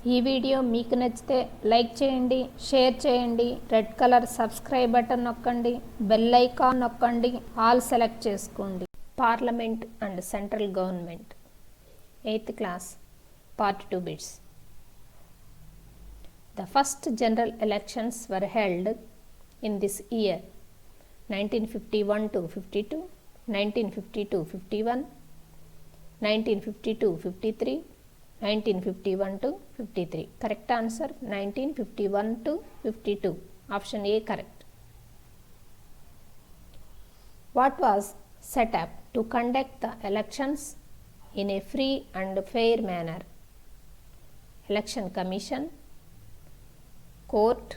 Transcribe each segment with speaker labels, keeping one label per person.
Speaker 1: ఈ వీడియో మీకు నచ్చితే లైక్ చేయండి, షేర్ చేయండి, రెడ్ కలర్ సబ్స్క్రైబ్ బటన్ నొక్కండి, బెల్ ఐకాన్ నొక్కండి, ఆల్ సెలెక్ట్ చేసుకోండి. Parliament and central government 8th class part 2 bits. The first general elections were held in this year 1951 to 52, 1952 51, 1952 53, 1951 to 53. Correct answer 1951 to 52. Option A correct. What was set up to conduct the elections in a free and fair manner? Election Commission, Court,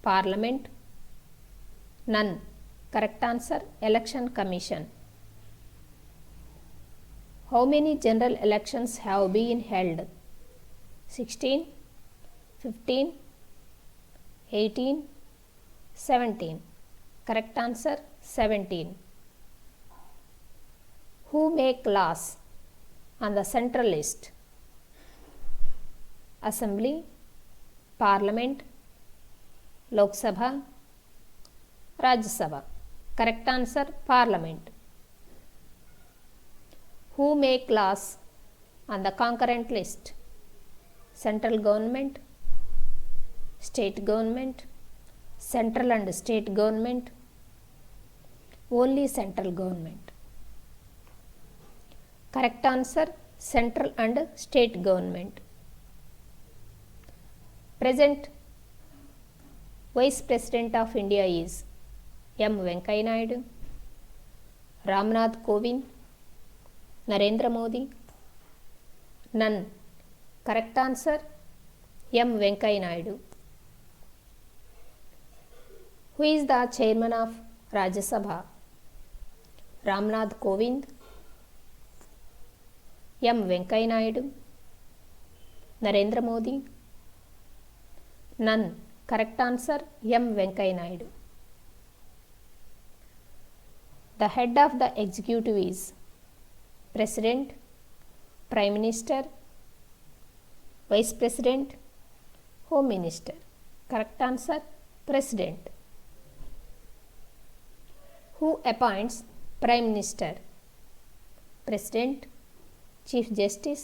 Speaker 1: Parliament, none. Correct answer Election Commission. How many general elections have been held? 16, 15, 18, 17. Correct answer 17. Who make laws on the central list? Assembly, Parliament, Lok Sabha, Rajya Sabha. Correct answer Parliament. Who make laws on the concurrent list? Central government, state government, central and state government, only central government. Correct answer central and state government. Present Vice President of India is M. Venkaiah Naidu, Ramnath Kovind, Narendra Modi, none. Correct answer M. Venkaiah Naidu. Who is the chairman of Rajya Sabha? Ramnath Kovind, M. Venkaiah Naidu, Narendra Modi, none. Correct answer M. Venkaiah Naidu. The head of the executive is President, Prime Minister, Vice President, Home Minister. Correct answer President. Who appoints Prime Minister? President, Chief Justice,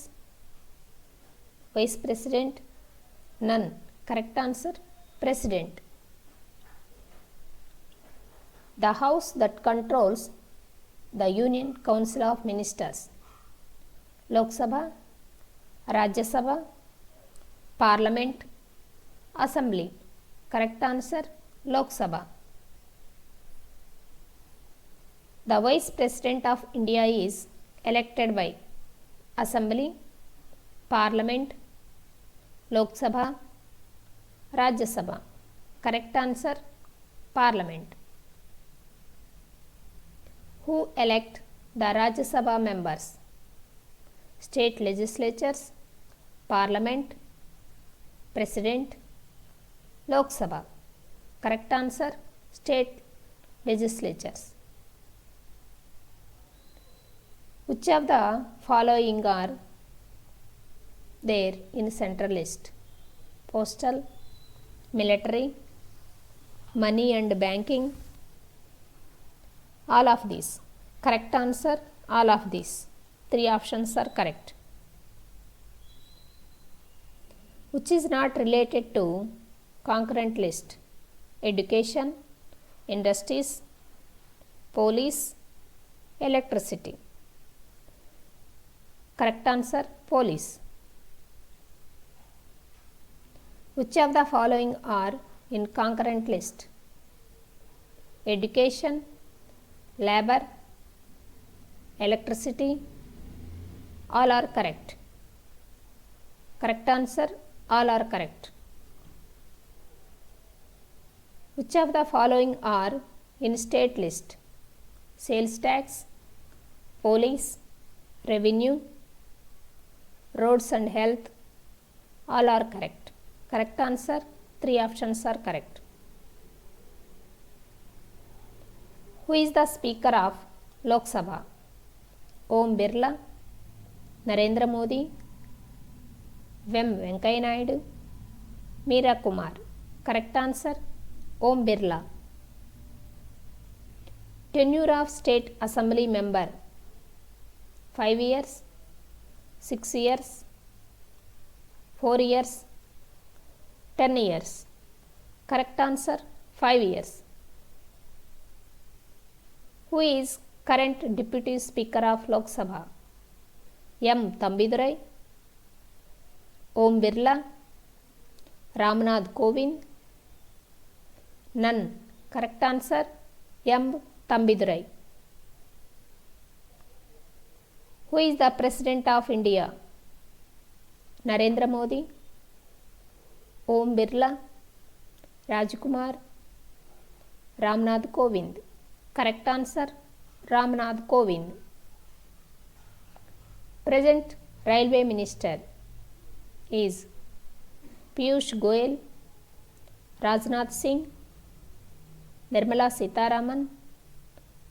Speaker 1: Vice President, none. Correct answer President. The house that controls the Union Council of Ministers. Lok Sabha, Rajya Sabha, Parliament, Assembly. Correct answer Lok Sabha. The Vice President of India is elected by Assembly, Parliament, Lok Sabha, Rajya Sabha. Correct answer Parliament. Who elect the Rajya Sabha members? State legislatures, Parliament, President, Lok Sabha. Correct answer state legislatures. Which of the following are there in central list? Postal, military, money and banking, all of these. Correct answer all of these. 3 options are correct. Which is not related to concurrent list? Education, industries, police, electricity. Correct answer police. Which of the following are in concurrent list? Education, labor, electricity, all are correct. Correct answer all are correct. Which of the following are in state list? Sales tax, police, revenue, roads and health, all are correct. Correct answer 3 options are correct. Who is the Speaker of Lok Sabha? Om Birla, Narendra Modi, Vem Venkaiah Naidu, Meera Kumar. Correct answer, Om Birla. Tenure of State Assembly member, 5 years, 6 years, 4 years, 10 years. Correct answer, 5 years. Who is current Deputy Speaker of Lok Sabha? M. Thambidurai, Om Birla, Ramnath Kovind. None. Correct answer, M. Thambidurai. Who is the President of India? Narendra Modi, Om Birla, Rajkumar, Ramnath Kovind. Correct answer, Ramnath Kovind. Present Railway Minister is Piyush Goyal, Rajnath Singh, Nirmala Sitharaman.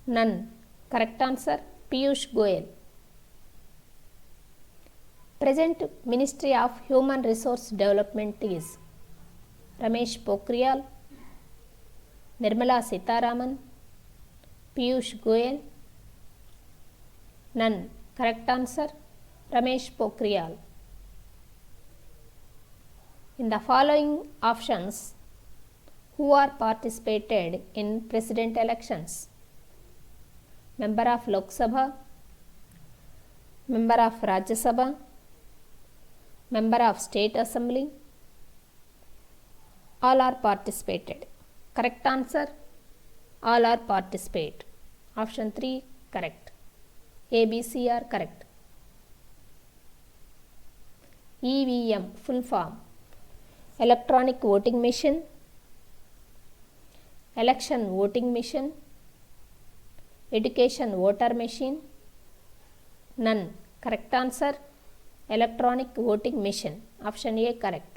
Speaker 1: None. Correct answer, Piyush Goyal. Present Ministry of Human Resource Development is Ramesh Pokhriyal, Nirmala Sitharaman, Piyush Goyal. None. Correct answer, Ramesh Pokhriyal. In the following options, who are participated in president elections? Member of Lok Sabha, Member of Rajya Sabha, Member of State Assembly. All are participated. Correct answer, all are participate. Option 3 correct. A, B, C are correct. EVM full form, electronic voting machine, election voting machine, education voter machine. None. Correct answer, electronic voting machine. Option A correct.